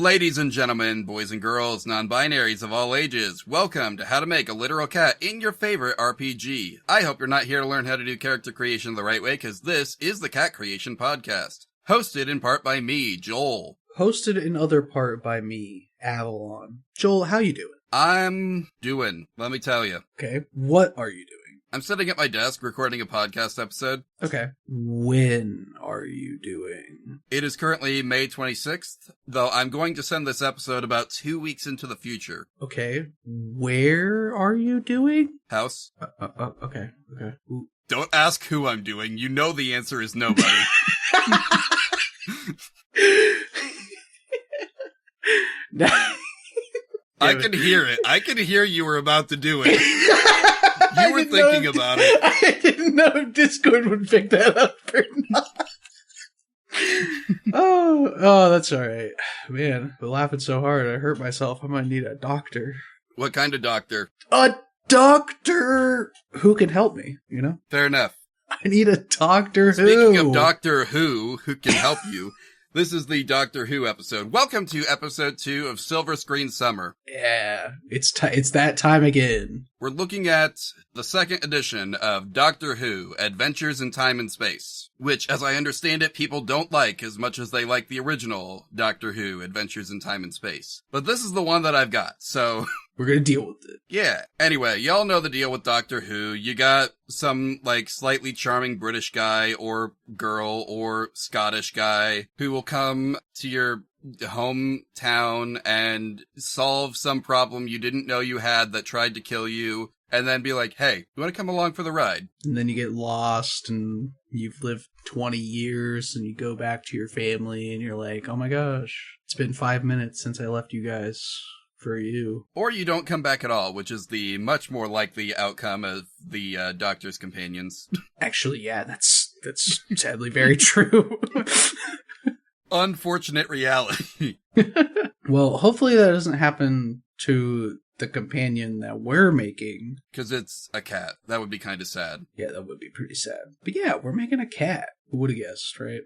Ladies and gentlemen, boys and girls, non-binaries of all ages, welcome to How to Make a Literal Cat in your favorite RPG. I hope you're not here to learn how to do character creation the right way, because this is the Cat Creation Podcast. Hosted in part by me, Joel. Hosted in other part by me, Avalon. Joel, how you doing? I'm doing, let me tell you. Okay, what are you doing? I'm sitting at my desk recording a podcast episode. Okay. When are you doing? It is currently May 26th, though I'm going to send this episode about 2 weeks into the future. Okay. Where are you doing? House. Okay. Ooh. Don't ask who I'm doing. You know the answer is nobody. I can hear it. I can hear you were about to do it. You were thinking about it. I didn't know if Discord would pick that up or not. Oh, that's all right. Man, but laughing so hard, I hurt myself. I might need a doctor. What kind of doctor? A doctor who can help me, you know? Fair enough. I need a Doctor Who. Speaking of Doctor Who can help you, this is the Doctor Who episode. Welcome to episode 2 of Silver Screen Summer. Yeah, it's that time again. We're looking at the second edition of Doctor Who, Adventures in Time and Space, which, as I understand it, people don't like as much as they like the original Doctor Who, Adventures in Time and Space. But this is the one that I've got, so... We're gonna deal with it. Yeah. Anyway, y'all know the deal with Doctor Who. You got some, slightly charming British guy or girl or Scottish guy who will come to your hometown and solve some problem you didn't know you had that tried to kill you, and then be like, hey, you want to come along for the ride? And then you get lost, and you've lived 20 years, and you go back to your family, and you're like, oh my gosh, it's been 5 minutes since I left you guys. For you. Or you don't come back at all, which is the much more likely outcome of the Doctor's companions. Actually, yeah, that's sadly very true. Unfortunate reality. Well, hopefully that doesn't happen to the companion that we're making. Because it's a cat. That would be kind of sad. Yeah, that would be pretty sad. But yeah, we're making a cat. Who would have guessed, right?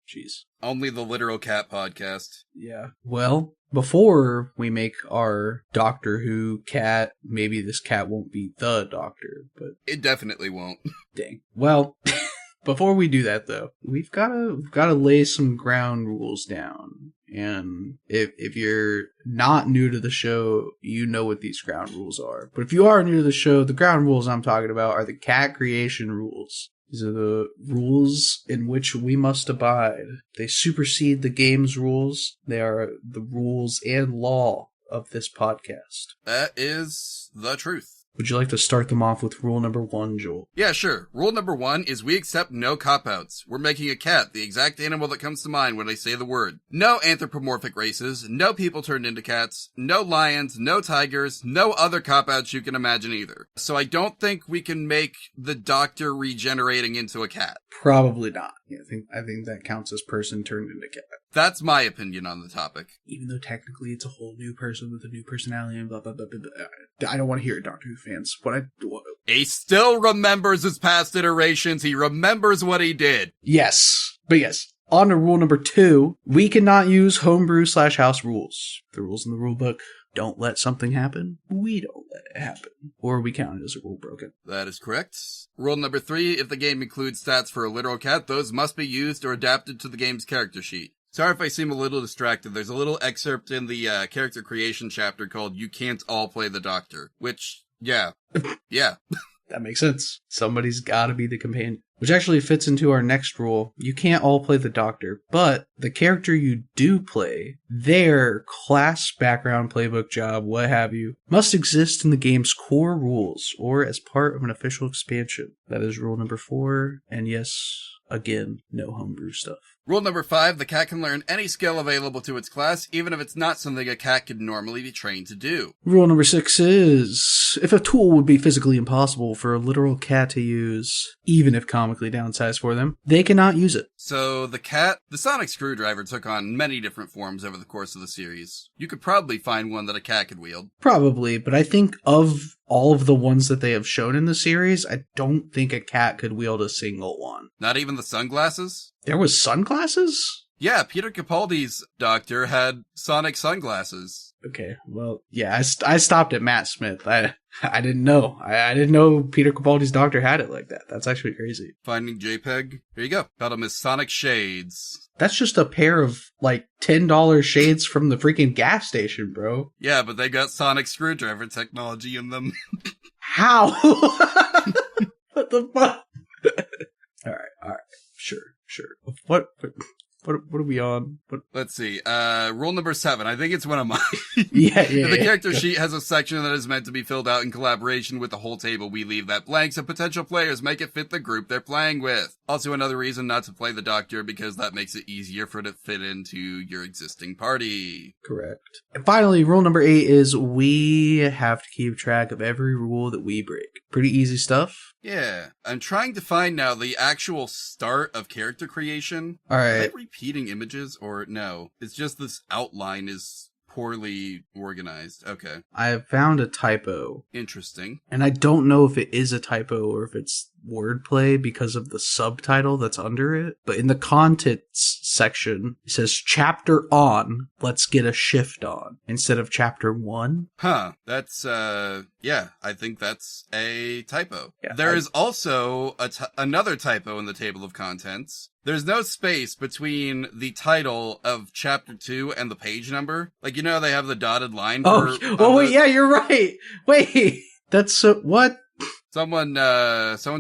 Jeez. Only the Literal Cat Podcast. Yeah. Well, before we make our Doctor Who cat, maybe this cat won't be the Doctor, but... It definitely won't. Dang. Well, before we do that, though, we've gotta lay some ground rules down. And if you're not new to the show, you know what these ground rules are. But if you are new to the show, the ground rules I'm talking about are the cat creation rules. These are the rules in which we must abide. They supersede the game's rules. They are the rules and law of this podcast. That is the truth. Would you like to start them off with rule number 1, Joel? Yeah, sure. Rule number 1 is we accept no cop-outs. We're making a cat, the exact animal that comes to mind when I say the word. No anthropomorphic races, no people turned into cats, no lions, no tigers, no other cop-outs you can imagine either. So I don't think we can make the Doctor regenerating into a cat. Probably not. Yeah, I think that counts as person turned into cat. That's my opinion on the topic. Even though technically it's a whole new person with a new personality and blah, blah, blah, blah, blah. I don't want to hear it, Doctor Who fans. He still remembers his past iterations. He remembers what he did. Yes. But yes. On to rule number 2. We cannot use homebrew/house rules. The rules in the rule book don't let something happen. We don't let it happen. Or we count it as a rule broken. That is correct. Rule number 3, if the game includes stats for a literal cat, those must be used or adapted to the game's character sheet. Sorry if I seem a little distracted. There's a little excerpt in the character creation chapter called You Can't All Play the Doctor. Which, yeah. Yeah. That makes sense. Somebody's gotta be the companion. Which actually fits into our next rule. You can't all play the Doctor, but the character you do play, their class, background, playbook, job, what have you, must exist in the game's core rules or as part of an official expansion. That is rule number 4, and yes, again, no homebrew stuff. Rule number 5, the cat can learn any skill available to its class, even if it's not something a cat could normally be trained to do. Rule number 6 is, if a tool would be physically impossible for a literal cat to use, even if comically downsized for them, they cannot use it. So the sonic screwdriver took on many different forms over the course of the series. You could probably find one that a cat could wield. Probably, but I think of all of the ones that they have shown in the series, I don't think a cat could wield a single one. Not even the sunglasses? There was sunglasses? Yeah, Peter Capaldi's doctor had Sonic sunglasses. Okay, well, yeah, I stopped at Matt Smith. I didn't know. I didn't know Peter Capaldi's doctor had it like that. That's actually crazy. Finding JPEG. Here you go. Got him his Sonic shades. That's just a pair of, like, $10 shades from the freaking gas station, bro. Yeah, but they got Sonic screwdriver technology in them. How? What the fuck? Alright. Sure. What are we on? Let's see. Rule number 7. I think it's one of mine. Yeah. The character sheet has a section that is meant to be filled out in collaboration with the whole table. We leave that blank so potential players make it fit the group they're playing with. Also, another reason not to play the doctor, because that makes it easier for it to fit into your existing party. Correct. And finally, rule number 8 is we have to keep track of every rule that we break. Pretty easy stuff. Yeah. I'm trying to find now the actual start of character creation. Alright. Am I repeating images or no? It's just this outline is poorly organized. Okay. I found a typo. Interesting. And I don't know if it is a typo or if it's wordplay because of the subtitle that's under it. But in the contents section, it says chapter on, let's get a shift on, instead of chapter 1. Huh. That's, yeah, I think that's a typo. Yeah, There is also another typo in the table of contents. There's no space between the title of chapter 2 and the page number. Like, you know, they have the dotted line. Wait, yeah, you're right. Wait, that's so, what? Someone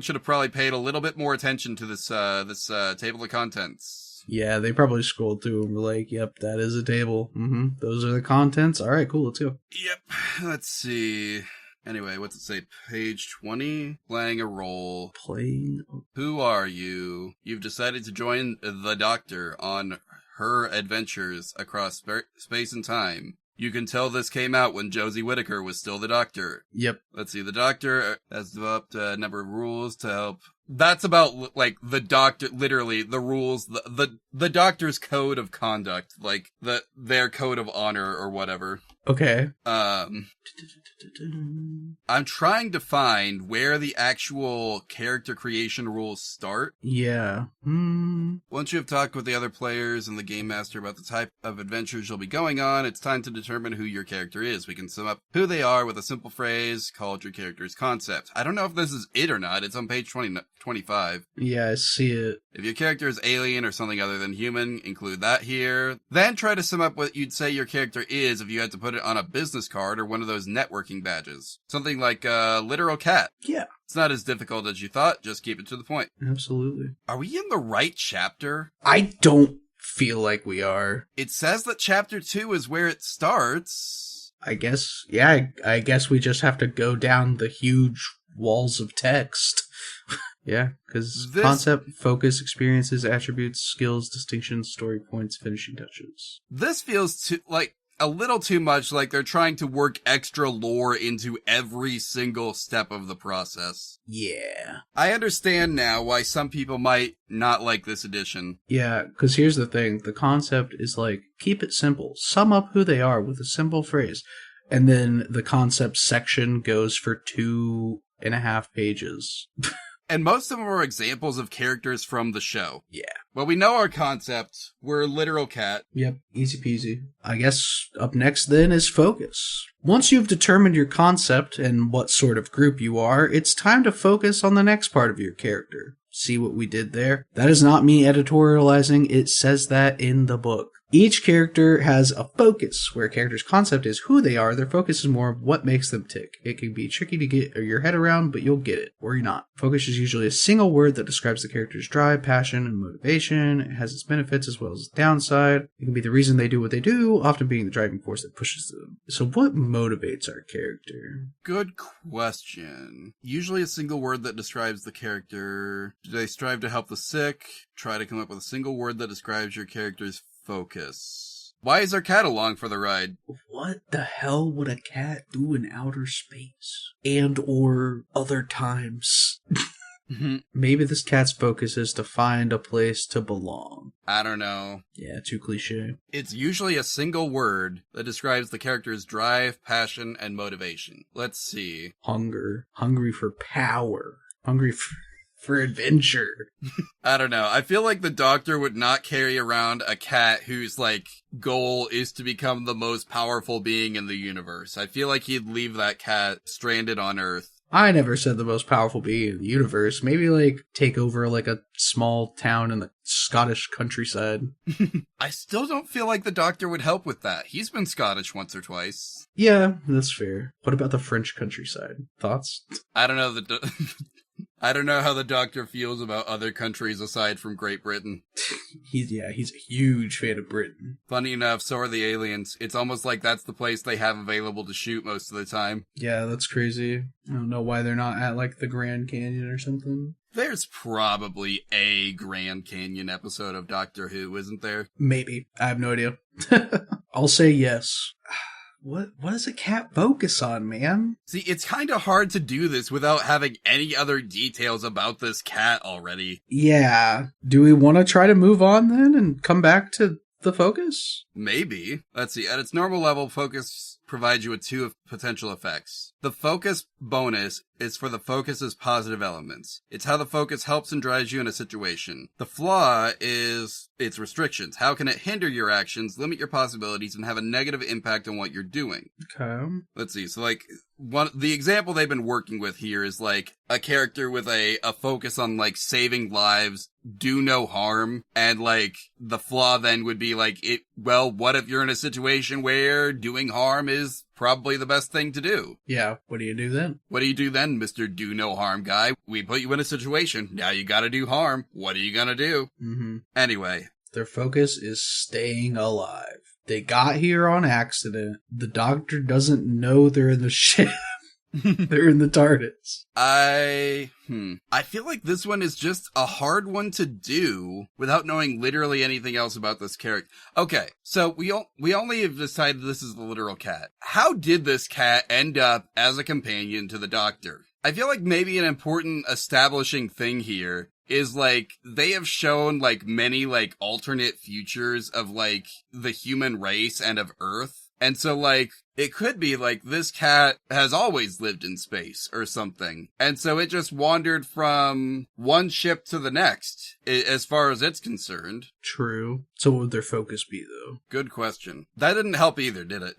should have probably paid a little bit more attention to this table of contents. Yeah, they probably scrolled through and were like, yep, that is a table. Those are the contents. All right, cool, let's go. Yep, let's see. Anyway, what's it say? Page 20? Playing a role. Who are you? You've decided to join the Doctor on her adventures across space and time. You can tell this came out when Josie Whittaker was still the Doctor. Yep. Let's see. The Doctor has developed a number of rules to help. That's about, like, the Doctor, literally, the rules, the Doctor's code of conduct, like, their code of honor or whatever. Okay. I'm trying to find where the actual character creation rules start. Yeah. Once you have talked with the other players and the game master about the type of adventures you'll be going on, it's time to determine who your character is. We can sum up who they are with a simple phrase called your character's concept. I don't know if this is it or not. It's on page 25. Yeah, I see it. If your character is alien or something other than human, include that here. Then try to sum up what you'd say your character is if you had to put it on a business card or one of those networking badges. Something like a literal cat. Yeah. It's not as difficult as you thought. Just keep it to the point. Absolutely. Are we in the right chapter? I don't feel like we are. It says that chapter 2 is where it starts. I guess, yeah, I guess we just have to go down the huge walls of text. Yeah, because concept, focus, experiences, attributes, skills, distinctions, story points, finishing touches. This feels a little too much like they're trying to work extra lore into every single step of the process. Yeah. I understand now why some people might not like this edition. Yeah, because here's the thing. The concept is like, keep it simple. Sum up who they are with a simple phrase. And then the concept section goes for 2.5 pages. And most of them are examples of characters from the show. Yeah. Well, we know our concept. We're a literal cat. Yep, easy peasy. I guess up next then is focus. Once you've determined your concept and what sort of group you are, it's time to focus on the next part of your character. See what we did there? That is not me editorializing. It says that in the book. Each character has a focus, where a character's concept is who they are. Their focus is more of what makes them tick. It can be tricky to get your head around, but you'll get it, or you're not. Focus is usually a single word that describes the character's drive, passion, and motivation. It has its benefits as well as its downside. It can be the reason they do what they do, often being the driving force that pushes them. So what motivates our character? Good question. Usually a single word that describes the character. Do they strive to help the sick? Try to come up with a single word that describes your character's focus. Why is our cat along for the ride? What the hell would a cat do in outer space? And or other times? Maybe this cat's focus is to find a place to belong. I don't know. Yeah, too cliche. It's usually a single word that describes the character's drive, passion, and motivation. Let's see. Hunger. Hungry for power. Hungry for adventure. I don't know. I feel like the Doctor would not carry around a cat whose, like, goal is to become the most powerful being in the universe. I feel like he'd leave that cat stranded on Earth. I never said the most powerful being in the universe. Maybe, like, take over, like, a small town in the Scottish countryside. I still don't feel like the Doctor would help with that. He's been Scottish once or twice. Yeah, that's fair. What about the French countryside? Thoughts? I don't know I don't know how the Doctor feels about other countries aside from Great Britain. He's a huge fan of Britain. Funny enough, so are the aliens. It's almost like that's the place they have available to shoot most of the time. Yeah, that's crazy. I don't know why they're not at, like, the Grand Canyon or something. There's probably a Grand Canyon episode of Doctor Who, isn't there? Maybe. I have no idea. I'll say yes. What does a cat focus on, man? See, it's kind of hard to do this without having any other details about this cat already. Yeah. Do we want to try to move on then and come back to the focus? Maybe. Let's see. At its normal level, focus provides you with two potential effects. The focus bonus is for the focus's positive elements. It's how the focus helps and drives you in a situation. The flaw is its restrictions. How can it hinder your actions, limit your possibilities, and have a negative impact on what you're doing? Okay. Let's see. So, like, the example they've been working with here is, like, a character with a focus on, like, saving lives, do no harm, and, like, the flaw then would be, like, what if you're in a situation where doing harm is probably the best thing to do? Yeah, what do you do then? What do you do then, Mr. Do No Harm guy? We put you in a situation, now you gotta do harm. What are you gonna do? Mm-hmm. Anyway. Their focus is staying alive. They got here on accident. The Doctor doesn't know they're in the ship. They're in the TARDIS. I feel like this one is just a hard one to do without knowing literally anything else about this character. Okay, so we only have decided this is the literal cat. How did this cat end up as a companion to the Doctor? I feel like maybe an important establishing thing here is, like, they have shown, like, many, like, alternate futures of, like, the human race and of Earth. And so, like, it could be, like, this cat has always lived in space or something. And so it just wandered from one ship to the next, as far as it's concerned. True. So what would their focus be, though? Good question. That didn't help either, did it?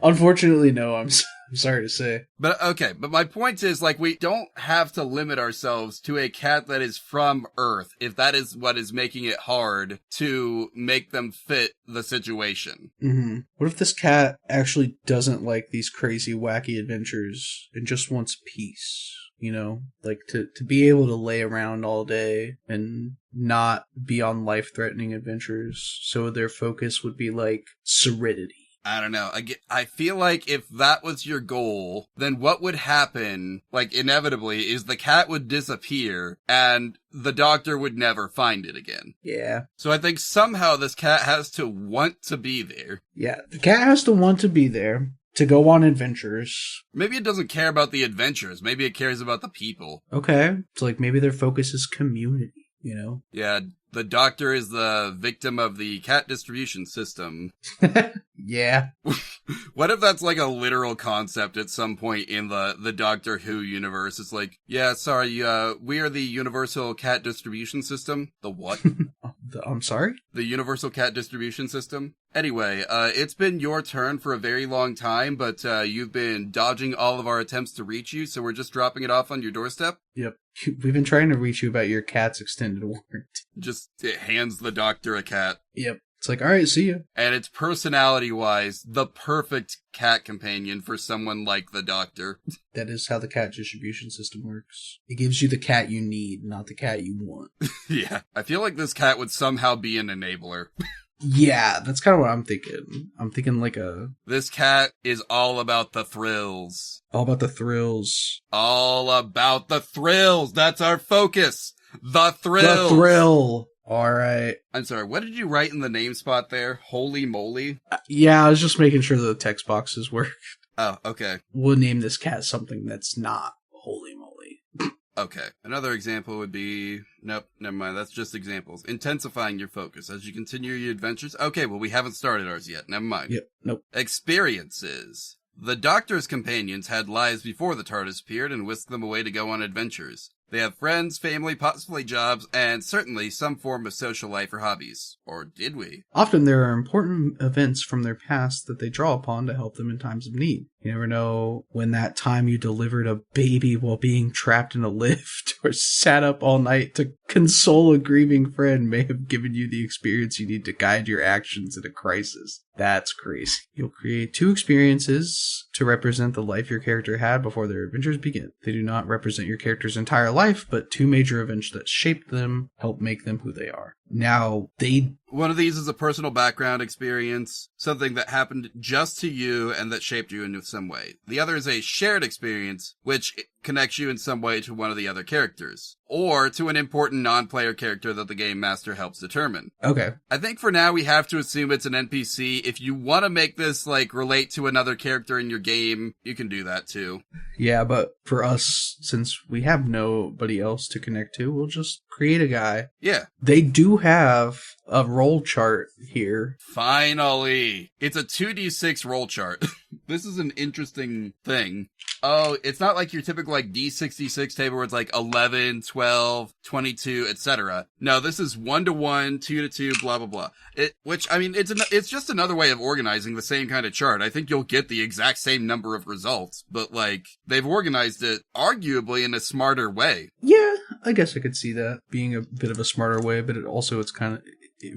Unfortunately, no, I'm sorry to say. But okay, but my point is, like, we don't have to limit ourselves to a cat that is from Earth if that is what is making it hard to make them fit the situation. Mm-hmm. What if this cat actually doesn't like these crazy, wacky adventures and just wants peace? You know, like to be able to lay around all day and not be on life-threatening adventures. So their focus would be like serenity. I don't know. I feel like if that was your goal, then what would happen, like, inevitably, is the cat would disappear, and the Doctor would never find it again. Yeah. So I think somehow this cat has to want to be there. Yeah, the cat has to want to be there to go on adventures. Maybe it doesn't care about the adventures. Maybe it cares about the people. Okay. So, like, maybe their focus is community, you know? Yeah, the Doctor is the victim of the cat distribution system. Yeah. What if that's like a literal concept at some point in the Doctor Who universe? It's like, yeah, sorry, we are the universal cat distribution system. The what? I'm sorry? The universal cat distribution system. Anyway, it's been your turn for a very long time, but you've been dodging all of our attempts to reach you, so we're just dropping it off on your doorstep. Yep. We've been trying to reach you about your cat's extended warranty. Just, it hands the Doctor a cat. Yep. It's like, all right, see you. And it's personality-wise the perfect cat companion for someone like the Doctor. That is how the cat distribution system works. It gives you the cat you need, not the cat you want. Yeah. I feel like this cat would somehow be an enabler. Yeah, that's kind of what I'm thinking. I'm thinking like This cat is all about the thrills. all about the thrills. All about the thrills! That's our focus! The thrills! The thrill! Alright. I'm sorry, what did you write in the name spot there? Holy moly? Yeah, I was just making sure the text boxes work. Oh, okay. We'll name this cat something that's not holy moly. Okay. Another example would be... Nope, never mind. That's just examples. Intensifying your focus as you continue your adventures. Okay, well, we haven't started ours yet. Never mind. Yep, nope. Experiences. The Doctor's companions had lives before the TARDIS appeared and whisked them away to go on adventures. They have friends, family, possibly jobs, and certainly some form of social life or hobbies. Or did we? Often there are important events from their past that they draw upon to help them in times of need. You never know when that time you delivered a baby while being trapped in a lift or sat up all night to console a grieving friend may have given you the experience you need to guide your actions in a crisis. That's crazy. You'll create 2 experiences to represent the life your character had before their adventures begin. They do not represent your character's entire life, but 2 major events that shaped them, help make them who they are. Now, one of these is a personal background experience, something that happened just to you and that shaped you in some way. The other is a shared experience, which connects you in some way to one of the other characters, or to an important non-player character that the game master helps determine. Okay. I think for now we have to assume it's an NPC. If you want to make this, relate to another character in your game, you can do that too. Yeah, but for us, since we have nobody else to connect to, we'll just create a guy. Yeah. They do have a roll chart here. Finally! It's a 2d6 roll chart. This is an interesting thing. Oh, it's not like your typical D66 table where it's 11, 12, 22, etc. No, this is 1 to 1, 2 to 2, blah blah blah. It's just another way of organizing the same kind of chart. I think you'll get the exact same number of results, but they've organized it arguably in a smarter way. Yeah, I guess I could see that being a bit of a smarter way, but it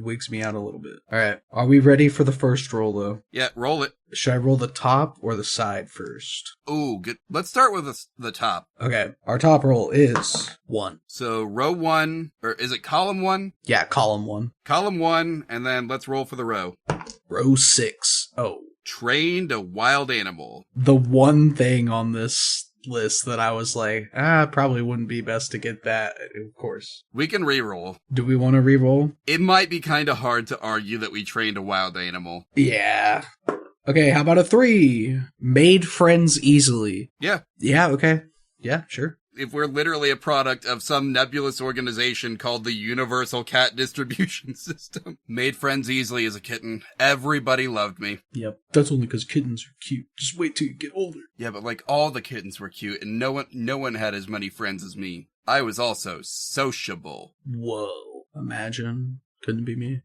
wigs me out a little bit. All right, are we ready for the first roll though? Yeah, roll it. Should I roll the top or the side first? Ooh, good. Let's start with the top. Okay, our top roll is 1. So row 1, or is it column 1? Yeah, column 1. Column 1, and then let's roll for the row. Row 6. Oh. Trained a wild animal. The one thing on this list that I was probably wouldn't be best to get that, of course. We can re-roll. Do we want to re-roll? It might be kind of hard to argue that we trained a wild animal. Yeah. Okay, how about a 3? Made friends easily. Yeah. Yeah, okay. Yeah, sure. If we're literally a product of some nebulous organization called the Universal Cat Distribution System. Made friends easily as a kitten. Everybody loved me. Yep. That's only because kittens are cute. Just wait till you get older. Yeah, but all the kittens were cute, and no one had as many friends as me. I was also sociable. Whoa. Imagine. Couldn't be me.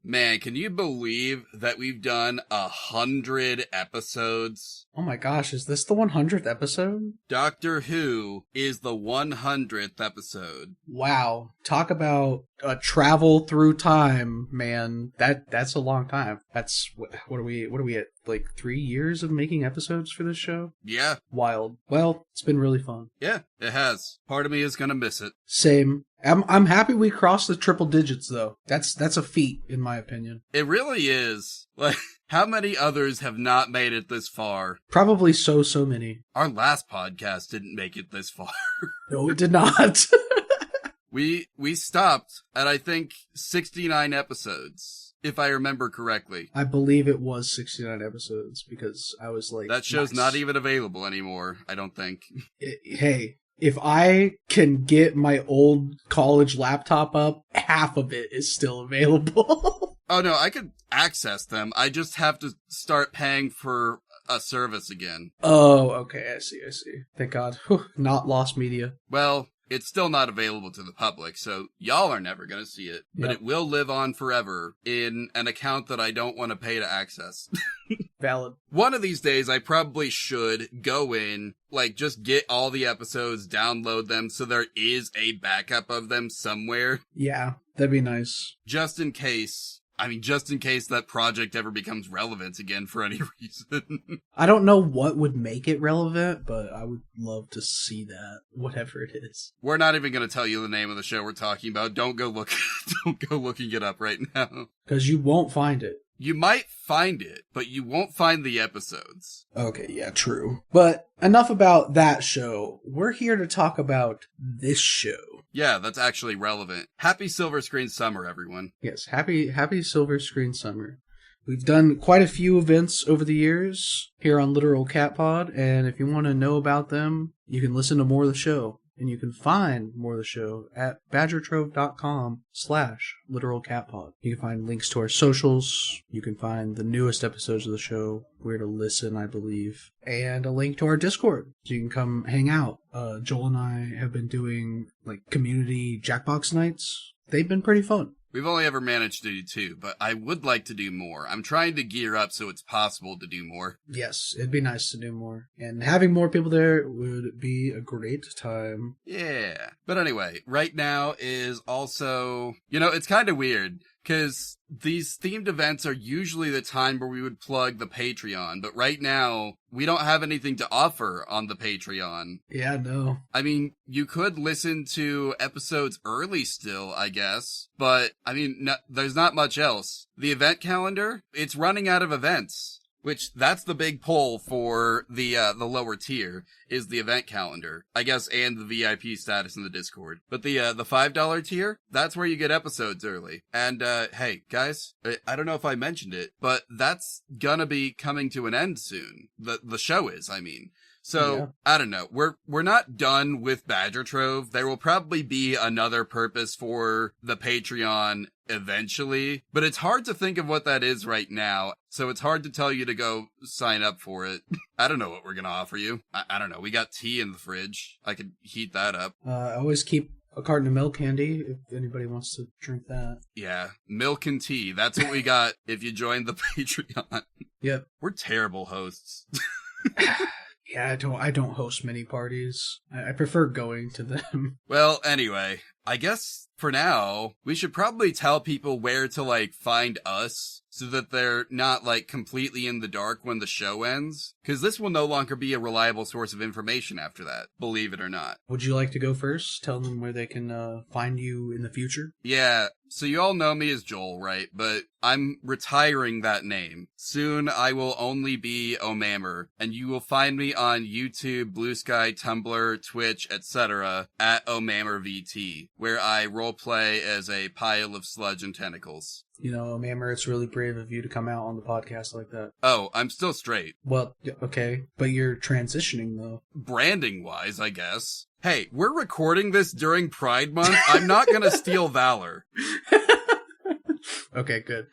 Man, can you believe that we've done 100 episodes? Oh my gosh, is this the 100th episode? Doctor Who is the 100th episode. Wow. Talk about a travel through time, man. That's a long time. That's, what are we at? 3 years of making episodes for this show? Yeah. Wild. Well, it's been really fun. Yeah, it has. Part of me is gonna miss it. Same. I'm happy we crossed the triple digits, though. That's a feat, in my opinion. It really is. How many others have not made it this far? Probably so many. Our last podcast didn't make it this far. No, it did not. We stopped at, I think, 69 episodes, if I remember correctly. I believe it was 69 episodes, because I was that show's not even available anymore, I don't think. Hey, if I can get my old college laptop up, half of it is still available. Oh no, I could access them. I just have to start paying for a service again. Oh, okay, I see. Thank God. Whew, not lost media. Well, it's still not available to the public, so y'all are never going to see it. But It will live on forever in an account that I don't want to pay to access. Valid. One of these days, I probably should go in, just get all the episodes, download them, so there is a backup of them somewhere. Yeah, that'd be nice. Just in case that project ever becomes relevant again for any reason. I don't know what would make it relevant, but I would love to see that, whatever it is. We're not even going to tell you the name of the show we're talking about. Don't go looking it up right now. Because you won't find it. You might find it, but you won't find the episodes. Okay, yeah, true. But enough about that show. We're here to talk about this show. Yeah, that's actually relevant. Happy Silver Screen Summer, everyone. Yes, happy Silver Screen Summer. We've done quite a few events over the years here on Literal Cat Pod, and if you want to know about them, you can listen to more of the show. And you can find more of the show at badgertrove.com/literalcatpod. You can find links to our socials. You can find the newest episodes of the show, where to listen, I believe, and a link to our Discord, so you can come hang out. Joel and I have been doing community Jackbox nights. They've been pretty fun. We've only ever managed to do 2, but I would like to do more. I'm trying to gear up so it's possible to do more. Yes, it'd be nice to do more. And having more people there would be a great time. Yeah. But anyway, right now is also, it's kind of weird, because these themed events are usually the time where we would plug the Patreon, but right now, we don't have anything to offer on the Patreon. Yeah, no. I mean, you could listen to episodes early still, I guess, but, there's not much else. The event calendar, it's running out of events. Which, that's the big pull for the lower tier, is the event calendar, I guess, and the VIP status in the Discord. But the $5 tier, that's where you get episodes early. And, hey, guys, I don't know if I mentioned it, but that's gonna be coming to an end soon. The show is, I mean. So, yeah. I don't know. We're not done with Badger Trove. There will probably be another purpose for the Patreon eventually, but it's hard to think of what that is right now. So it's hard to tell you to go sign up for it. I don't know what we're going to offer you. I don't know. We got tea in the fridge. I could heat that up. I always keep a carton of milk handy if anybody wants to drink that. Yeah. Milk and tea. That's what we got if you join the Patreon. Yep. We're terrible hosts. Yeah, I don't host many parties. I prefer going to them. Well, anyway, I guess for now, we should probably tell people where to, find us so that they're not, completely in the dark when the show ends. Because this will no longer be a reliable source of information after that, believe it or not. Would you like to go first? Tell them where they can find you in the future? Yeah, so you all know me as Joel, right? But I'm retiring that name. Soon I will only be Omammer, and you will find me on YouTube, Blue Sky, Tumblr, Twitch, etc. at OmammerVT, where I roleplay as a pile of sludge and tentacles. Mammer, it's really brave of you to come out on the podcast like that. Oh, I'm still straight. Well, okay, but you're transitioning, though. Branding-wise, I guess. Hey, we're recording this during Pride Month. I'm not gonna steal valor. Okay, good.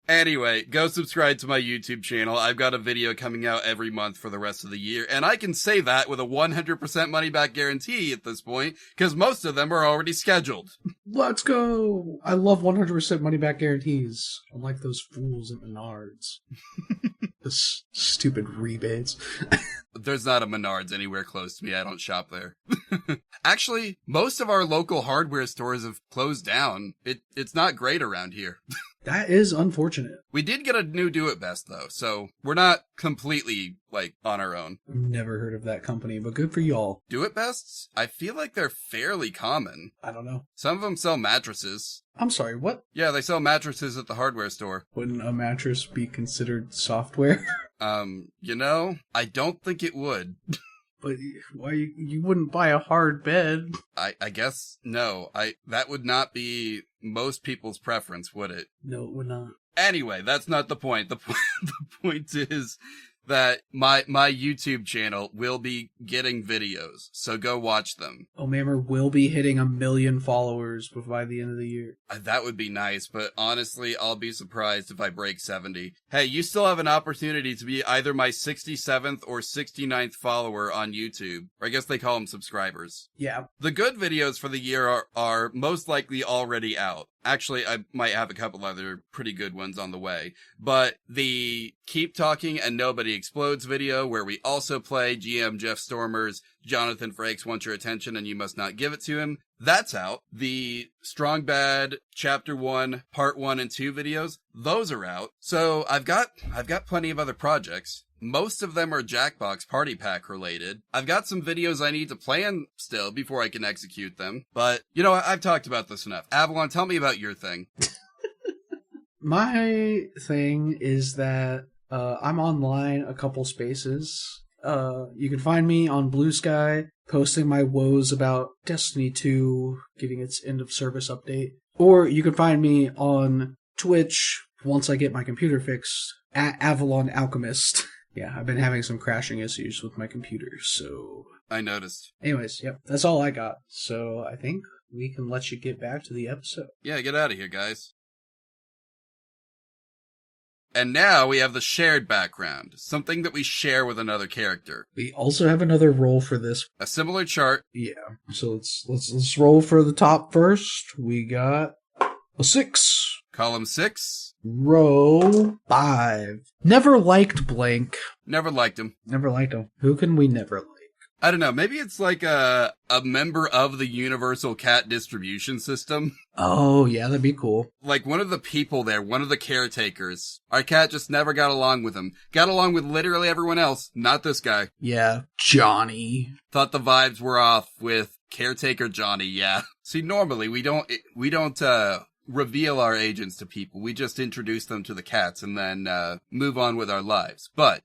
Anyway, go subscribe to my YouTube channel. I've got a video coming out every month for the rest of the year, and I can say that with a 100% money-back guarantee at this point, because most of them are already scheduled. Let's go! I love 100% money-back guarantees. Unlike those fools at Menards. The stupid rebates. There's not a Menards anywhere close to me. I don't shop there. Actually, most of our local hardware stores have closed down. It's not great around here. That is unfortunate. We did get a new Do It Best, though, so we're not completely, on our own. Never heard of that company, but good for y'all. Do It Bests? I feel like they're fairly common. I don't know. Some of them sell mattresses. I'm sorry, what? Yeah, they sell mattresses at the hardware store. Wouldn't a mattress be considered software? I don't think it would. But why you wouldn't buy a hard bed? I guess no. That would not be most people's preference, would it? No, it would not. Anyway, that's not the point. The point is that my YouTube channel will be getting videos, so go watch them. Omammer will be hitting 1 million followers by the end of the year. That would be nice, but honestly, I'll be surprised if I break 70. Hey, you still have an opportunity to be either my 67th or 69th follower on YouTube. Or I guess they call them subscribers. Yeah. The good videos for the year are most likely already out. Actually, I might have a couple other pretty good ones on the way. But the Keep Talking and Nobody Explodes video, where we also play GM Jeff Stormer's Jonathan Frakes Wants Your Attention and You Must Not Give It to Him, that's out. The Strong Bad Chapter 1, Part 1 and 2 videos, those are out. So I've got plenty of other projects. Most of them are Jackbox Party Pack related. I've got some videos I need to plan still before I can execute them. But, I've talked about this enough. Avalon, tell me about your thing. My thing is that I'm online a couple spaces. You can find me on Blue Sky, posting my woes about Destiny 2 getting its end of service update. Or you can find me on Twitch, once I get my computer fixed at Avalon Alchemist. Yeah, I've been having some crashing issues with my computer, so... I noticed. Anyways, yep, that's all I got. So I think we can let you get back to the episode. Yeah, get out of here, guys. And now we have the shared background, something that we share with another character. We also have another roll for this. A similar chart. Yeah, so let's roll for the top first. We got a 6. Column 6. Row 5. Never liked blank. Never liked him. Never liked him. Who can we never like? I don't know, maybe it's like a member of the universal cat distribution system. Oh, yeah, that'd be cool. Like one of the people there, one of the caretakers. Our cat just never got along with him. Got along with literally everyone else, not this guy. Yeah, Johnny. Thought the vibes were off with caretaker Johnny, yeah. See, normally we don't reveal our agents to people. We just introduce them to the cats and then move on with our lives. But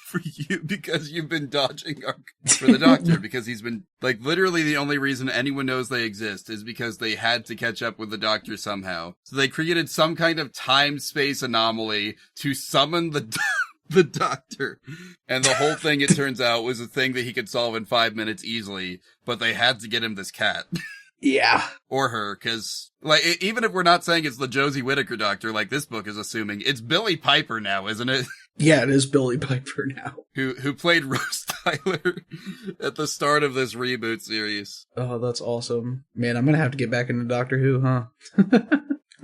for you, because you've been dodging for the doctor, because he's been, like, literally the only reason anyone knows they exist is because they had to catch up with the doctor somehow. So they created some kind of time-space anomaly to summon the doctor. And the whole thing, it turns out, was a thing that he could solve in 5 minutes easily, but they had to get him this cat. Yeah. Or her, because, like, even if we're not saying it's the Josie Whittaker doctor, like this book is assuming, it's Billy Piper now, isn't it? Yeah, it is Billy Piper now. Who played Rose Tyler at the start of this reboot series. Oh, that's awesome. Man, I'm gonna have to get back into Doctor Who, huh?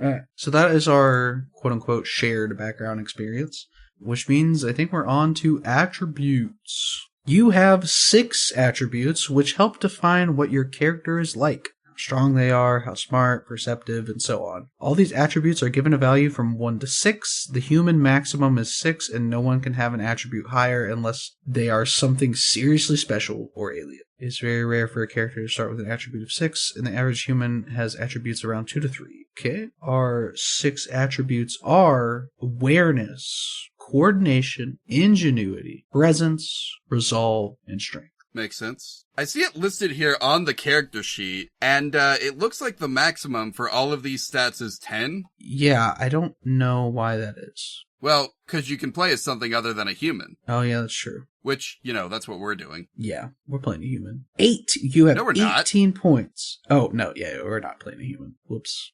Alright, so that is our quote-unquote shared background experience, which means I think we're on to attributes. You have 6 attributes which help define what your character is like. How strong they are, how smart, perceptive, and so on. All these attributes are given a value from 1 to 6. The human maximum is 6, and no one can have an attribute higher unless they are something seriously special or alien. It's very rare for a character to start with an attribute of 6, and the average human has attributes around 2 to 3. Okay. Our 6 attributes are awareness, coordination, ingenuity, presence, resolve, and strength. Makes sense. I see it listed here on the character sheet, and it looks like the maximum for all of these stats is 10. Yeah, I don't know why that is. Well, because you can play as something other than a human. Oh, yeah, that's true. Which, that's what we're doing. Yeah, we're playing a human. 8! You have 18 points. Oh, no, yeah, we're not playing a human. Whoops.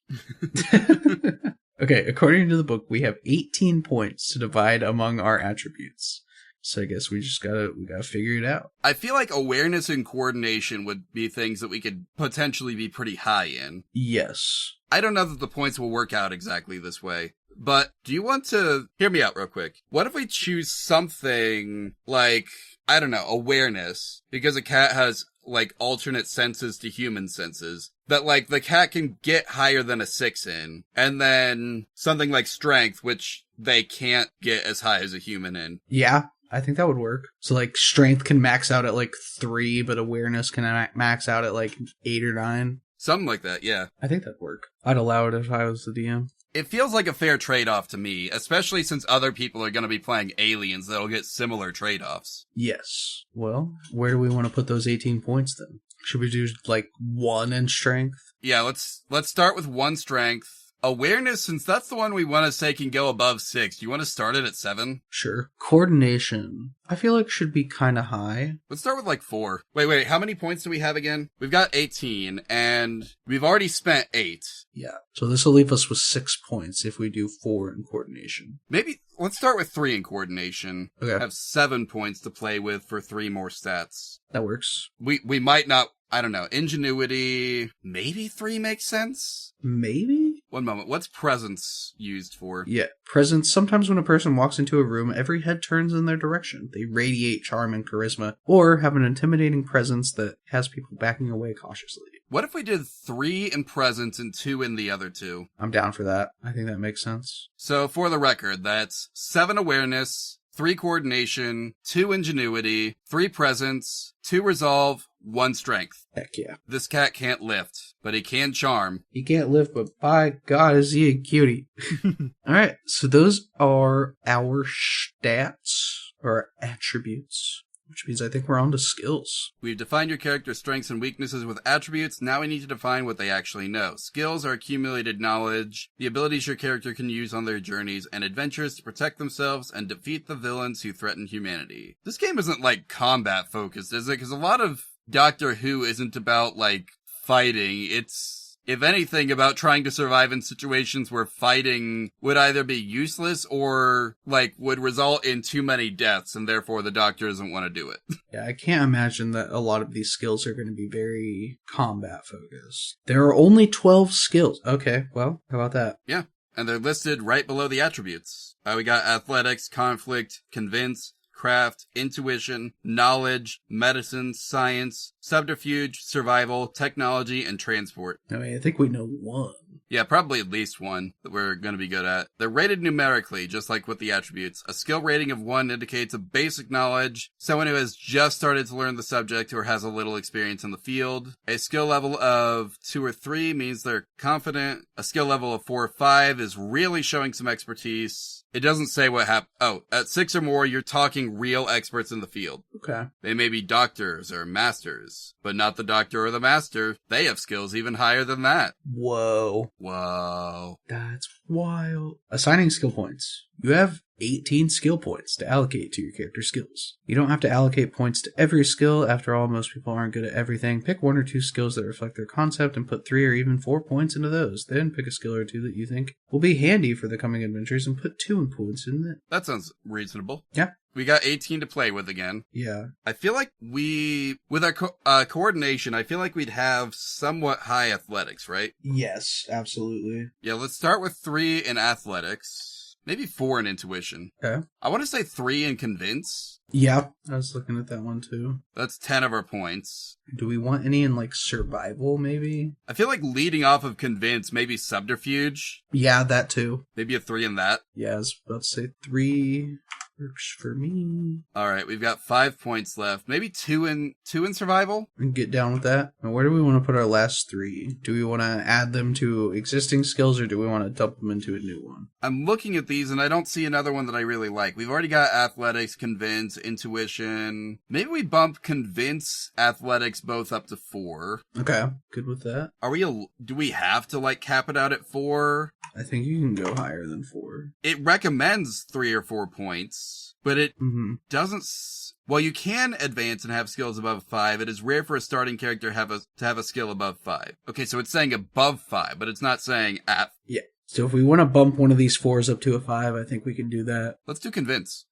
Okay, according to the book, we have 18 points to divide among our attributes. So I guess we gotta figure it out. I feel like awareness and coordination would be things that we could potentially be pretty high in. Yes. I don't know that the points will work out exactly this way, but do you want to hear me out real quick? What if we choose something like, I don't know, awareness, because a cat has like alternate senses to human senses, that like the cat can get higher than a 6 in, and then something like strength, which they can't get as high as a human in. Yeah, I think that would work. So like strength can max out at like 3, but awareness can max out at like 8 or 9. Something like that, yeah. I think that'd work. I'd allow it if I was the DM. It feels like a fair trade-off to me, especially since other people are going to be playing aliens that'll get similar trade-offs. Yes. Well, where do we want to put those 18 points then? Should we do like 1 in strength? Yeah, let's start with 1 strength. Awareness, since that's the one we want to say can go above 6, do you want to start it at 7? Sure. Coordination, I feel like should be kind of high. Let's start with like 4. Wait, how many points do we have again? We've got 18, and we've already spent 8. Yeah, so this will leave us with 6 points if we do 4 in coordination. Maybe, let's start with 3 in coordination. Okay. Have 7 points to play with for 3 more stats. That works. We might not, I don't know, ingenuity, maybe 3 makes sense? Maybe? One moment, what's presence used for? Yeah, presence. Sometimes when a person walks into a room, every head turns in their direction. They radiate charm and charisma, or have an intimidating presence that has people backing away cautiously. What if we did 3 in presence and 2 in the other 2? I'm down for that. I think that makes sense. So for the record, that's 7 awareness, 3 coordination, 2 ingenuity, 3 presence, 2 resolve, 1 strength. Heck yeah. This cat can't lift, but he can charm. He can't lift, but by God, is he a cutie. Alright, so those are our stats, or attributes. which means I think we're on to skills. We've defined your character's strengths and weaknesses with attributes. Now we need to define what they actually know. Skills are accumulated knowledge, the abilities your character can use on their journeys and adventures to protect themselves and defeat the villains who threaten humanity. This game isn't like combat focused, is it? Because a lot of Doctor Who isn't about like fighting. It's, if anything, about trying to survive in situations where fighting would either be useless or, like, would result in too many deaths, and therefore the Doctor doesn't want to do it. Yeah, I can't imagine that a lot of these skills are going to be very combat focused. There are only 12 skills. Okay, well, how about that? Yeah, and they're listed right below the attributes. We got athletics, conflict, convince, craft, intuition, knowledge, medicine, science, subterfuge, survival, technology, and transport. I mean, I think we know one. Yeah, probably at least one that we're going to be good at. They're rated numerically, just like with the attributes. A skill rating of 1 indicates a basic knowledge, someone who has just started to learn the subject or has a little experience in the field. A skill level of 2 or 3 means they're confident. A skill level of 4 or 5 is really showing some expertise. It doesn't say what happened. Oh, at 6 or more, you're talking real experts in the field. Okay. They may be doctors or masters, but not the doctor or the master. They have skills even higher than that. Whoa. Whoa. That's wild. Assigning skill points. You have 18 skill points to allocate to your character's skills. You don't have to allocate points to every skill. After all, most people aren't good at everything. Pick 1 or 2 skills that reflect their concept and put 3 or even 4 points into those. Then pick a skill or 2 that you think will be handy for the coming adventures and put 2 points in it. That sounds reasonable. Yeah. We got 18 to play with again. Yeah. I feel like with our coordination, I feel like we'd have somewhat high athletics, right? Yes, absolutely. Yeah, let's start with 3 in athletics. Maybe 4 in intuition. Okay. I want to say 3 in convince. Yeah, I was looking at that one too. That's 10 of our points. Do we want any in like survival maybe? I feel like leading off of convince, maybe subterfuge. Yeah, that too. Maybe a 3 in that. Yeah, I was about to say 3 works for me. Alright, we've got 5 points left. Maybe 2 in survival? We can get down with that. Now, where do we want to put our last 3? Do we want to add them to existing skills or do we want to dump them into a new one? I'm looking at these and I don't see another one that I really like. We've already got athletics, convince, intuition. Maybe we bump convince, athletics both up to 4. Okay, good with that. Do we have to like cap it out at 4? I think you can go higher than 4. It recommends 3 or 4 points, but it doesn't. Well, you can advance and have skills above 5. It is rare for a starting character to have a skill above 5. Okay, so it's saying above 5, but it's not saying at. Yeah. So if we want to bump one of these 4s up to a 5, I think we can do that. Let's do convince.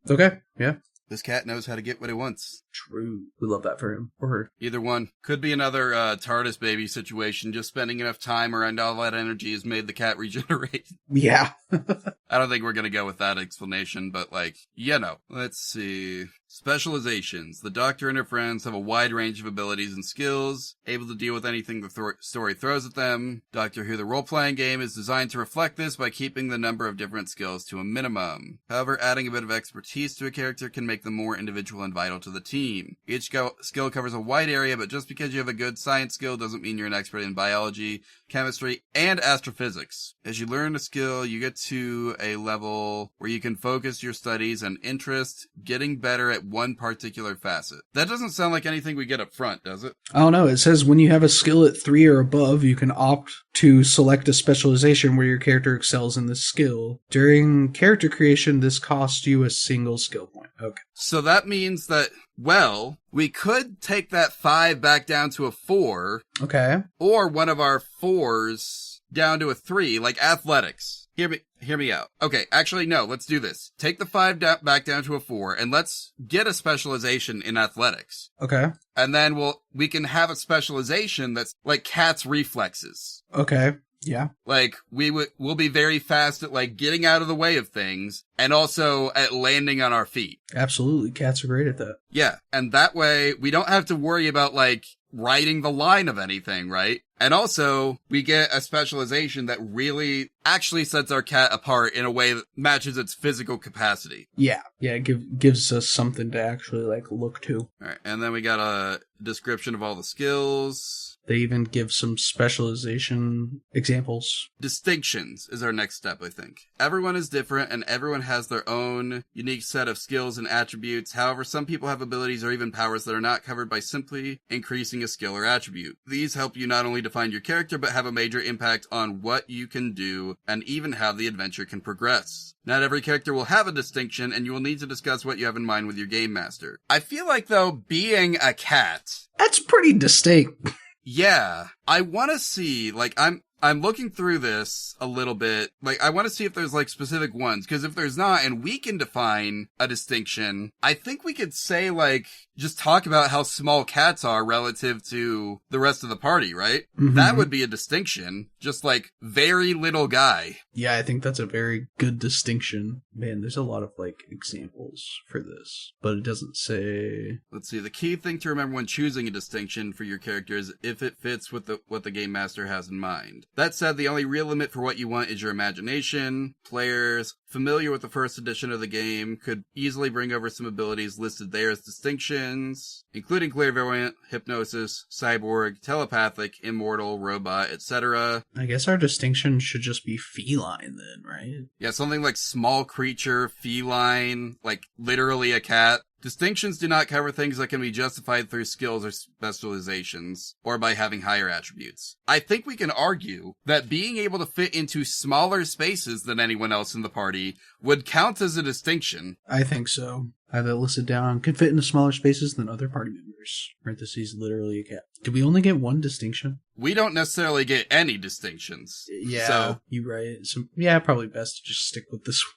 Okay, yeah. This cat knows how to get what it wants. True. We love that for him. Or her. Either one. Could be another TARDIS baby situation. Just spending enough time around all that energy has made the cat regenerate. Yeah. I don't think we're going to go with that explanation, but like, you know. Let's see. Specializations. The Doctor and her friends have a wide range of abilities and skills, able to deal with anything the story throws at them. Doctor Who, the role-playing game, is designed to reflect this by keeping the number of different skills to a minimum. However, adding a bit of expertise to a character can make them more individual and vital to the team. Each skill covers a wide area, but just because you have a good science skill doesn't mean you're an expert in biology, chemistry, and astrophysics. As you learn a skill, you get to a level where you can focus your studies and interest, getting better at one particular facet. That doesn't sound like anything we get up front, does it? I don't know. It says when you have a skill at 3 or above, you can opt to select a specialization where your character excels in this skill. During character creation, this costs you a single skill point. Okay. So that means that, well, we could take that 5 back down to a 4. Okay. Or one of our 4s down to a 3, like athletics. Hear me out. Okay, actually, no, let's do this. Take the 5 back down to a 4, and let's get a specialization in athletics. Okay. And then we can have a specialization that's like cat's reflexes. Okay. Yeah. Like, we'll be very fast at, like, getting out of the way of things, and also at landing on our feet. Absolutely. Cats are great at that. Yeah, and that way, we don't have to worry about, like, writing the line of anything, right? And also, we get a specialization that really actually sets our cat apart in a way that matches its physical capacity. Yeah. Yeah, it gives us something to actually, like, look to. Alright, and then we got a description of all the skills. They even give some specialization examples. Distinctions is our next step, I think. Everyone is different, and everyone has their own unique set of skills and attributes. However, some people have abilities or even powers that are not covered by simply increasing a skill or attribute. These help you not only define your character, but have a major impact on what you can do, and even how the adventure can progress. Not every character will have a distinction, and you will need to discuss what you have in mind with your game master. I feel like, though, being a cat... That's pretty distinct. Yeah, I want to see, like, I'm looking through this a little bit. Like, I want to see if there's, like, specific ones. Because if there's not, and we can define a distinction, I think we could say, like, just talk about how small cats are relative to the rest of the party, right? Mm-hmm. That would be a distinction. Just, like, very little guy. Yeah, I think that's a very good distinction. Man, there's a lot of, like, examples for this. But it doesn't say... Let's see. The key thing to remember when choosing a distinction for your character is if it fits with what the game master has in mind. That said, the only real limit for what you want is your imagination. Players familiar with the first edition of the game could easily bring over some abilities listed there as distinctions, including clairvoyant, hypnosis, cyborg, telepathic, immortal, robot, etc. I guess our distinction should just be feline then, right? Yeah, something like small creature, feline, like literally a cat. Distinctions do not cover things that can be justified through skills or specializations, or by having higher attributes. I think we can argue that being able to fit into smaller spaces than anyone else in the party would count as a distinction. I think so. I have that listed down. Could fit into smaller spaces than other party members. Parentheses, literally a cat. Do we only get one distinction? We don't necessarily get any distinctions. Yeah, so, you're right. So, yeah, probably best to just stick with this one.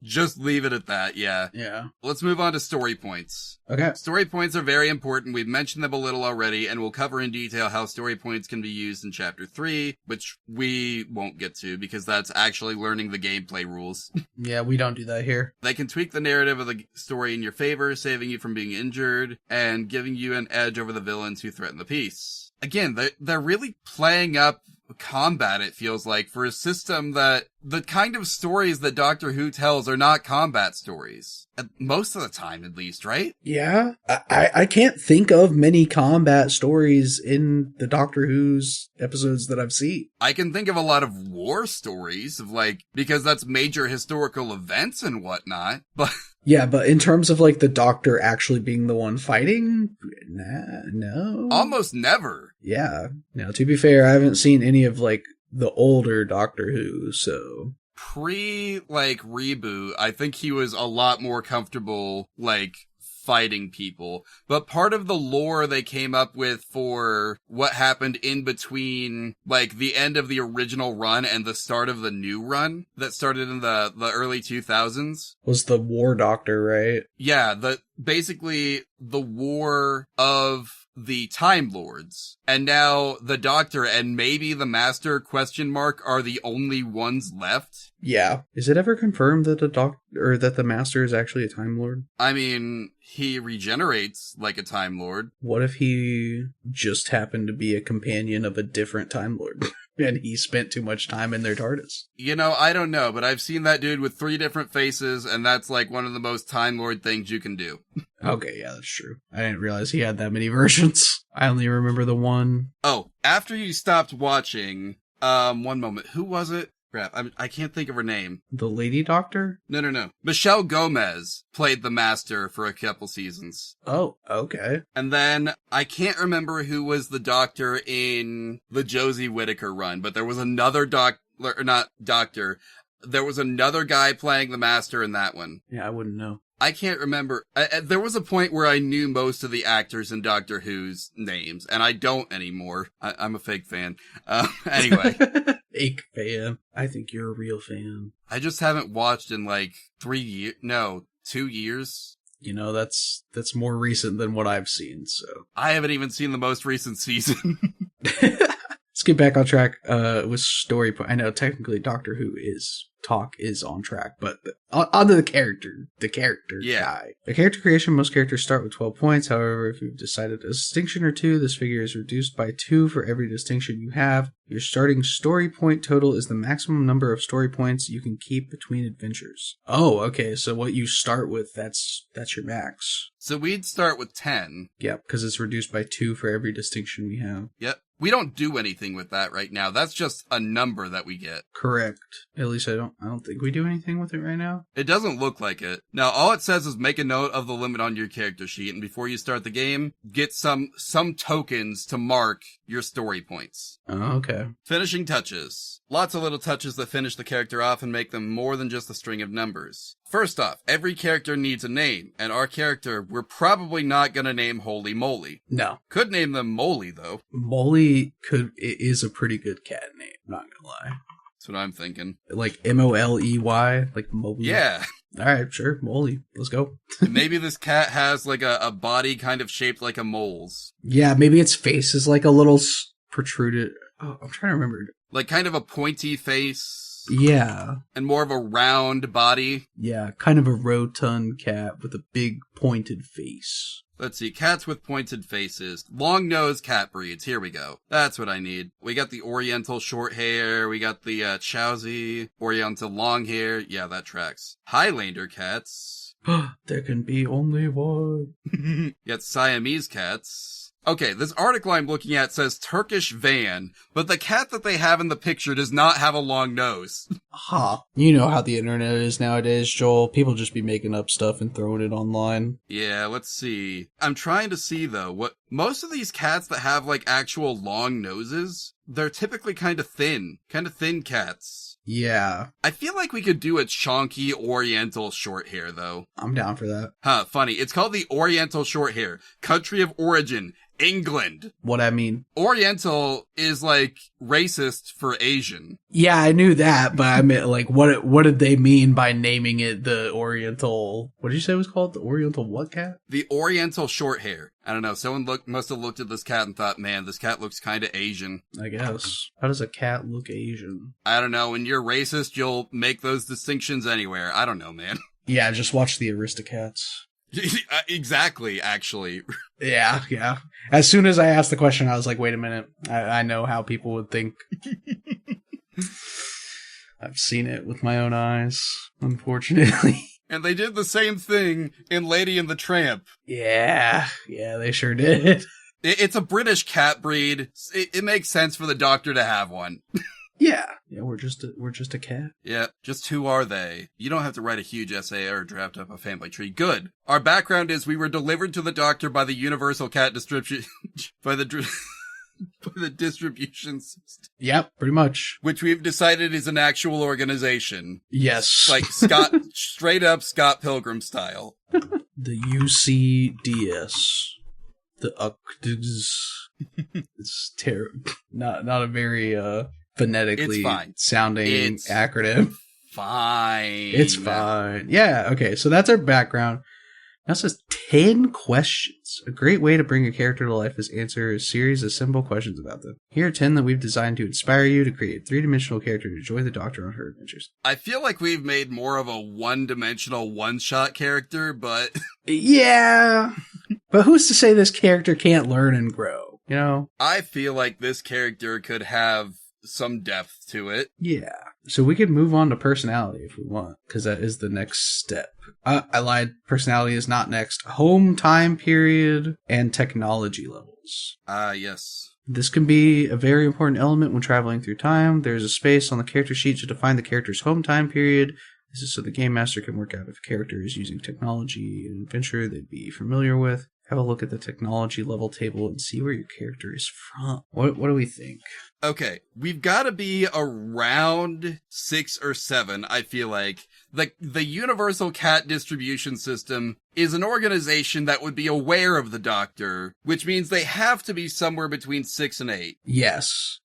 Just leave it at that, yeah. Yeah. Let's move on to story points. Okay. Story points are very important. We've mentioned them a little already, and we'll cover in detail how story points can be used in Chapter 3, which we won't get to because that's actually learning the gameplay rules. Yeah, we don't do that here. They can tweak the narrative of the story in your favor, saving you from being injured, and giving you an edge over the villains who threaten the peace. Again, they're really playing up combat, it feels like, for a system that the kind of stories that Doctor Who tells are not combat stories. Most of the time, at least, right? Yeah. I can't think of many combat stories in the Doctor Who's episodes that I've seen. I can think of a lot of war stories of, like, because that's major historical events and whatnot, but... Yeah, but in terms of, like, the Doctor actually being the one fighting, no. Almost never. Yeah. Now, to be fair, I haven't seen any of, like, the older Doctor Who, so... Reboot, I think he was a lot more comfortable, like, fighting people. But part of the lore they came up with for what happened in between, like, the end of the original run and the start of the new run that started in the early 2000s. Was the War Doctor, right? Yeah, basically the war of the Time Lords. And now the Doctor and maybe the Master are the only ones left. Yeah. Is it ever confirmed that that the Master is actually a Time Lord? I mean, he regenerates like a Time Lord. What if he just happened to be a companion of a different Time Lord? And he spent too much time in their TARDIS. You know, I don't know, but I've seen that dude with 3 different faces, and that's like one of the most Time Lord things you can do. Okay, yeah, that's true. I didn't realize he had that many versions. I only remember the one. Oh, after you stopped watching, one moment, who was it? Crap, I can't think of her name. The Lady Doctor? No. Michelle Gomez played the Master for a couple seasons. Oh, okay. And then I can't remember who was the Doctor in the Josie Whittaker run, but there was another there was another guy playing the Master in that one. Yeah, I wouldn't know. I can't remember. There was a point where I knew most of the actors in Doctor Who's names, and I don't anymore. I'm a fake fan. Anyway. Fake fan. I think you're a real fan. I just haven't watched in like 2 years. You know, that's more recent than what I've seen, so. I haven't even seen the most recent season. Let's get back on track with story point. I know technically Doctor Who is on track, but onto the character guy. The character creation, most characters start with 12 points. However, if you've decided a distinction or 2, this figure is reduced by 2 for every distinction you have. Your starting story point total is the maximum number of story points you can keep between adventures. Oh, okay. So what you start with, that's your max. So we'd start with 10. Yep, because it's reduced by 2 for every distinction we have. Yep. We don't do anything with that right now. That's just a number that we get. Correct. At least I don't think we do anything with it right now. It doesn't look like it. Now, all it says is make a note of the limit on your character sheet, and before you start the game, get some tokens to mark your story points. Oh, okay. Finishing touches. Lots of little touches that finish the character off and make them more than just a string of numbers. First off, every character needs a name, and our character, we're probably not gonna name Holy Moly. No. Could name them Moly, though. Moly is a pretty good cat name, not gonna lie. That's what I'm thinking. Like Moley, like Moly? Yeah. Alright, sure, Moly. Let's go. Maybe this cat has like a body kind of shaped like a mole's. Yeah, maybe its face is like a little protruded. Oh, I'm trying to remember. Like kind of a pointy face. Yeah. And more of a round body. Yeah, kind of a rotund cat with a big pointed face. Let's see, cats with pointed faces. Long-nosed cat breeds. Here we go. That's what I need. We got the Oriental short hair. We got the Chowsy Oriental long hair. Yeah, that tracks. Highlander cats. There can be only one. You got Siamese cats. Okay, this article I'm looking at says Turkish van, but the cat that they have in the picture does not have a long nose. Ha. You know how the internet is nowadays, Joel. People just be making up stuff and throwing it online. Yeah, let's see. I'm trying to see, though, what most of these cats that have, like, actual long noses, they're typically kind of thin cats. Yeah. I feel like we could do a chonky Oriental short hair, though. I'm down for that. Huh, funny. It's called the Oriental short hair. Country of origin, England. What I mean? Oriental is, like, racist for Asian. Yeah, I knew that, but I meant, like, what did they mean by naming it the Oriental... What did you say it was called? The Oriental what cat? The Oriental short hair. I don't know. Someone must have looked at this cat and thought, man, this cat looks kind of Asian. I guess. How does a cat look Asian? I don't know. When you're racist, you'll make those distinctions anywhere. I don't know, man. Yeah, just watch the Aristocats. Exactly, actually. Yeah. As soon as I asked the question, I was like, wait a minute. I know how people would think. I've seen it with my own eyes, unfortunately. And they did the same thing in Lady and the Tramp. Yeah, they sure did. It's a British cat breed. It makes sense for the Doctor to have one. Yeah, we're just a cat. Yeah, just who are they? You don't have to write a huge essay or draft up a family tree. Good. Our background is we were delivered to the Doctor by the Universal Cat Distribution... by the distribution system. Yep, pretty much. Which we've decided is an actual organization. Yes. Like straight up Scott Pilgrim style. The UCDS. The UCDS. It's terrible. Not a very phonetically sounding acronym. Fine. It's fine. Yeah, okay, so that's our background. Now it says 10 questions. A great way to bring a character to life is answer a series of simple questions about them. Here are 10 that we've designed to inspire you to create a three-dimensional character to join the Doctor on her adventures. I feel like we've made more of a one-dimensional, one-shot character, but... Yeah, but who's to say this character can't learn and grow, you know? I feel like this character could have some depth to it. Yeah. So we could move on to personality if we want, because that is the next step. I lied. Personality is not next. Home time period and technology levels. Yes. This can be a very important element when traveling through time. There's a space on the character sheet to define the character's home time period. This is so the game master can work out if a character is using technology in an adventure they'd be familiar with. Have a look at the technology level table and see where your character is from. What do we think? Okay, we've got to be around 6 or 7, I feel like. The Universal Cat Distribution System is an organization that would be aware of the Doctor, which means they have to be somewhere between 6 and 8. Yes.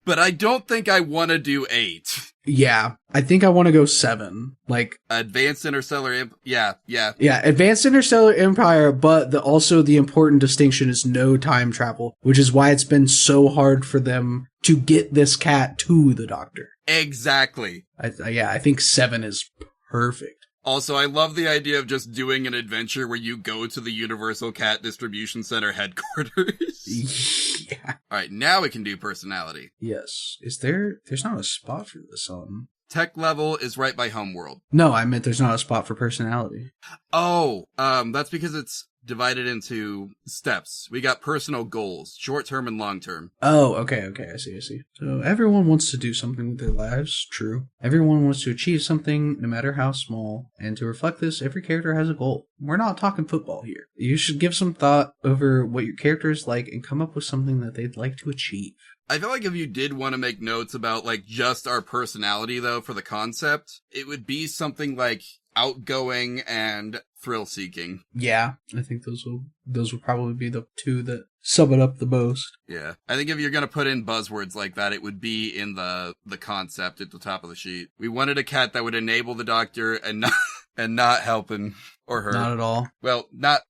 But I don't think I want to do 8. Yeah, I think I want to go 7. Like Advanced Interstellar Yeah, Advanced Interstellar Empire, but also the important distinction is no time travel, which is why it's been so hard for them to get this cat to the Doctor. Exactly. I think 7 is perfect. Also, I love the idea of just doing an adventure where you go to the Universal Cat Distribution Center headquarters. Yeah. Alright, now we can do personality. Yes. There's not a spot for this on. Tech level is right by Homeworld. No, I meant there's not a spot for personality. Oh, that's because divided into steps. We got personal goals, short-term and long-term. Oh, okay, I see. So everyone wants to do something with their lives, true. Everyone wants to achieve something, no matter how small. And to reflect this, every character has a goal. We're not talking football here. You should give some thought over what your character is like and come up with something that they'd like to achieve. I feel like if you did want to make notes about, like, just our personality, though, for the concept, it would be something like outgoing and thrill-seeking. Yeah, I think those will probably be the two that sum it up the most. Yeah. I think if you're going to put in buzzwords like that, it would be in the concept at the top of the sheet. We wanted a cat that would enable the Doctor and not help him or her. Not at all. Well, not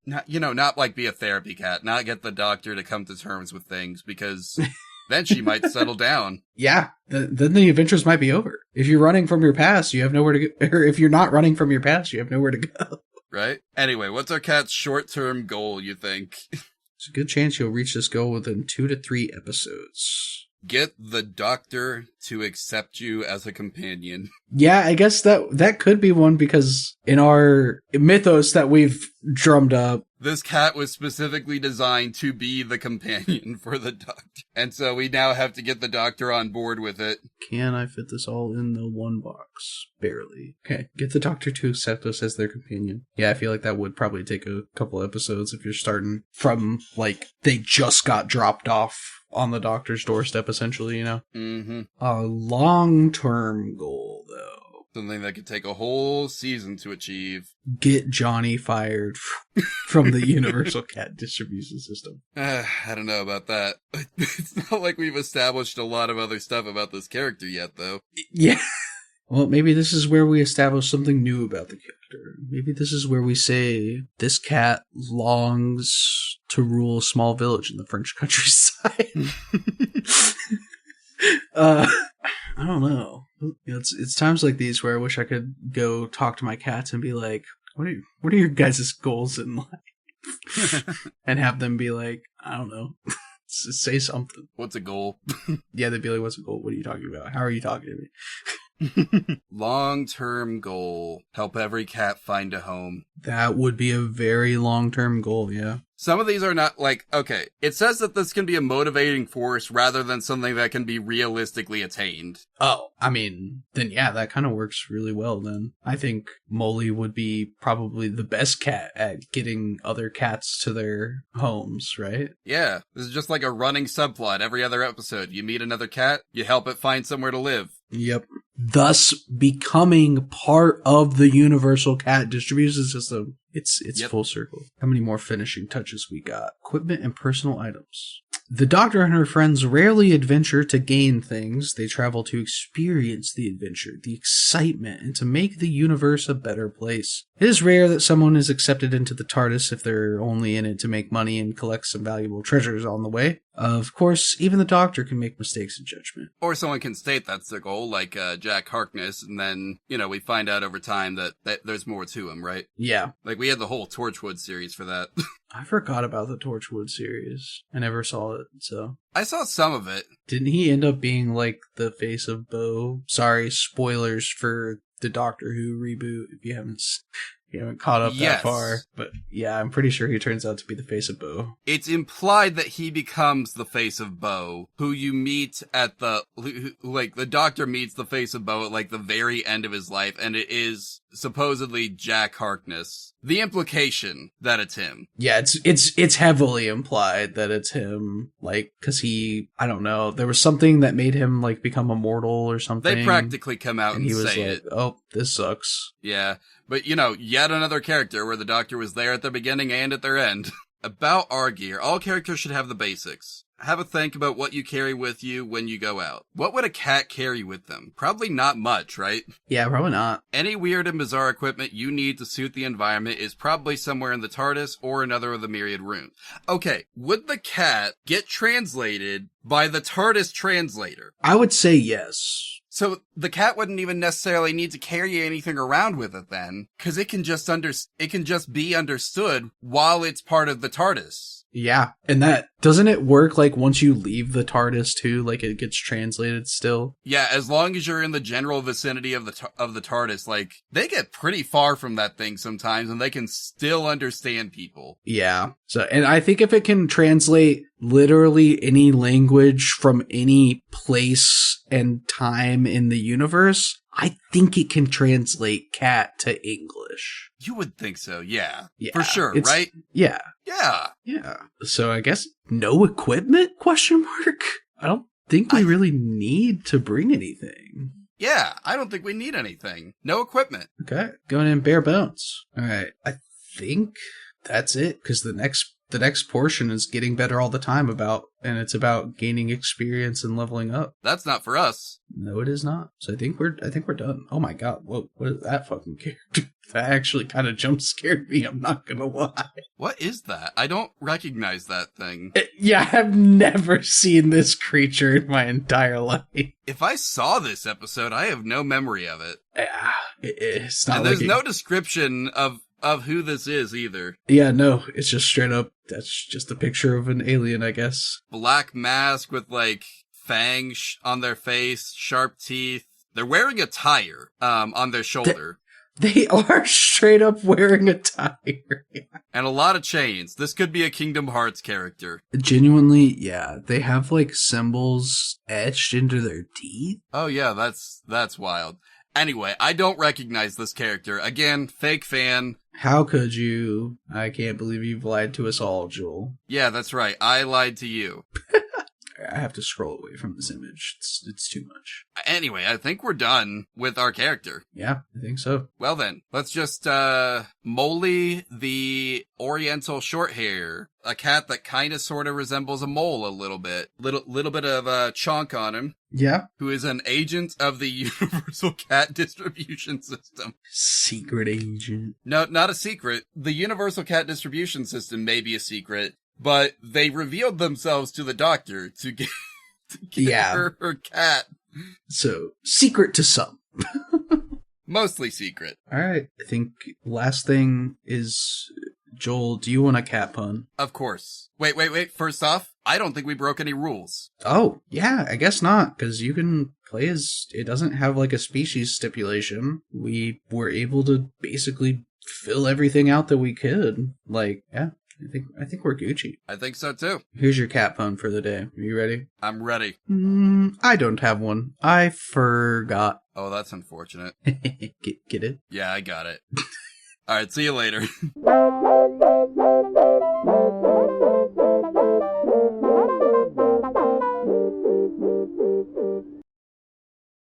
like be a therapy cat, not get the Doctor to come to terms with things, because then she might settle down. Yeah, then the adventures might be over. If you're running from your past, you have nowhere to go. Or if you're not running from your past, you have nowhere to go. Right? Anyway, what's our cat's short-term goal, you think? There's a good chance you'll reach this goal within 2 to 3 episodes. Get the Doctor to accept you as a companion. Yeah, I guess that could be one, because in our mythos that we've drummed up, this cat was specifically designed to be the companion for the Doctor. And so we now have to get the Doctor on board with it. Can I fit this all in the one box? Barely. Okay, get the Doctor to accept us as their companion. Yeah, I feel like that would probably take a couple episodes if you're starting from, like, they just got dropped off on the Doctor's doorstep, essentially, you know? Mm-hmm. A long-term goal, though. Something that could take a whole season to achieve. Get Johnny fired from the Universal Cat distribution system. I don't know about that. It's not like we've established a lot of other stuff about this character yet, though. Yeah. Well, maybe this is where we establish something new about the character. Maybe this is where we say, this cat longs to rule a small village in the French countryside. I don't know. It's times like these where I wish I could go talk to my cats and be like, what are your guys' goals in life? And have them be like, I don't know. Say something. What's a goal? Yeah, they'd be like, what's a goal? What are you talking about? How are you talking to me? Long-term goal. Help every cat find a home. That would be a very long-term goal, yeah. Some of these are not like, okay, it says that this can be a motivating force rather than something that can be realistically attained. Oh, I mean, then yeah, that kind of works really well then. I think Molly would be probably the best cat at getting other cats to their homes, right? Yeah, this is just like a running subplot every other episode. You meet another cat, you help it find somewhere to live. Yep. Thus becoming part of the Universal Cat distribution system. It's Yep. Full circle. How many more finishing touches we got? Equipment and personal items. The Doctor and her friends rarely adventure to gain things. They travel to experience the adventure, the excitement, and to make the universe a better place. It is rare that someone is accepted into the TARDIS if they're only in it to make money and collect some valuable treasures on the way. Of course, even the Doctor can make mistakes in judgment. Or someone can state that's their goal, like Jack Harkness, and then, we find out over time that there's more to him, right? Yeah. Like, we had the whole Torchwood series for that. I forgot about the Torchwood series. I never saw it, so. I saw some of it. Didn't he end up being like the face of Bo? Sorry, spoilers for the Doctor Who reboot if you haven't caught up that far. But yeah, I'm pretty sure he turns out to be the face of Bo. It's implied that he becomes the face of Bo, who you meet at the Doctor meets the face of Bo at like the very end of his life, and it is supposedly Jack Harkness. The implication that it's him. Yeah, it's heavily implied that it's him, like, cause I don't know, there was something that made him like become immortal or something. They practically come out and he was say like, it. Oh, this sucks. Yeah, but yet another character where the Doctor was there at the beginning and at their end. About our gear, all characters should have the basics. Have a think about what you carry with you when you go out. What would a cat carry with them? Probably not much, right? Yeah, probably not. Any weird and bizarre equipment you need to suit the environment is probably somewhere in the TARDIS or another of the myriad rooms. Okay, would the cat get translated by the TARDIS translator? I would say yes. So the cat wouldn't even necessarily need to carry anything around with it then, because it can just be understood while it's part of the TARDIS. Yeah, and that doesn't it work like once you leave the TARDIS too? Like it gets translated still. Yeah, as long as you're in the general vicinity of the TARDIS, like they get pretty far from that thing sometimes, and they can still understand people. Yeah. So, and I think if it can translate literally any language from any place and time in the universe, I think it can translate cat to English. You would think so, yeah. Yeah, For sure, it's- right? Yeah. Yeah. Yeah. So I guess no equipment? Question mark. I don't think we really need to bring anything. Yeah, I don't think we need anything. No equipment. Okay, going in bare bones. All right, I think that's it because the next portion is getting better all the time and it's about gaining experience and leveling up. That's not for us. No, it is not. So I think we're done. Oh my god, what is that fucking character? That actually kind of jump scared me. I'm not gonna lie. What is that? I don't recognize that thing. Yeah, I've never seen this creature in my entire life. If I saw this episode, I have no memory of it. Yeah, it's not. And there's no description of who this is either. Yeah, no, it's just straight up. That's just a picture of an alien, I guess. Black mask with like fangs on their face, sharp teeth. They're wearing a tire on their shoulder. They are straight up wearing a tire. And a lot of chains. This could be a Kingdom Hearts character. Genuinely, yeah. They have like symbols etched into their teeth. Oh yeah, that's wild. Anyway, I don't recognize this character. Again, fake fan. How could you? I can't believe you've lied to us all, Joel. Yeah, that's right. I lied to you. I have to scroll away from this image. It's too much. Anyway, I think we're done with our character. Yeah, I think so. Well then, let's just, Molly the Oriental Shorthair. A cat that kinda sorta resembles a mole a little bit. Little bit of, chonk on him. Yeah. Who is an agent of the Universal Cat Distribution System. Secret agent. No, not a secret. The Universal Cat Distribution System may be a secret, but they revealed themselves to the Doctor to get her cat. So, secret to some. Mostly secret. Alright, I think last thing is, Joel, do you want a cat pun? Of course. Wait. First off, I don't think we broke any rules. Oh, yeah, I guess not, because you can play as, it doesn't have like a species stipulation. We were able to basically fill everything out that we could. Like, yeah. I think we're Gucci. I think so too. Here's your cat pun for the day. Are you ready? I'm ready. I don't have one. I forgot. Oh, that's unfortunate. Get it? Yeah, I got it. Alright, see you later.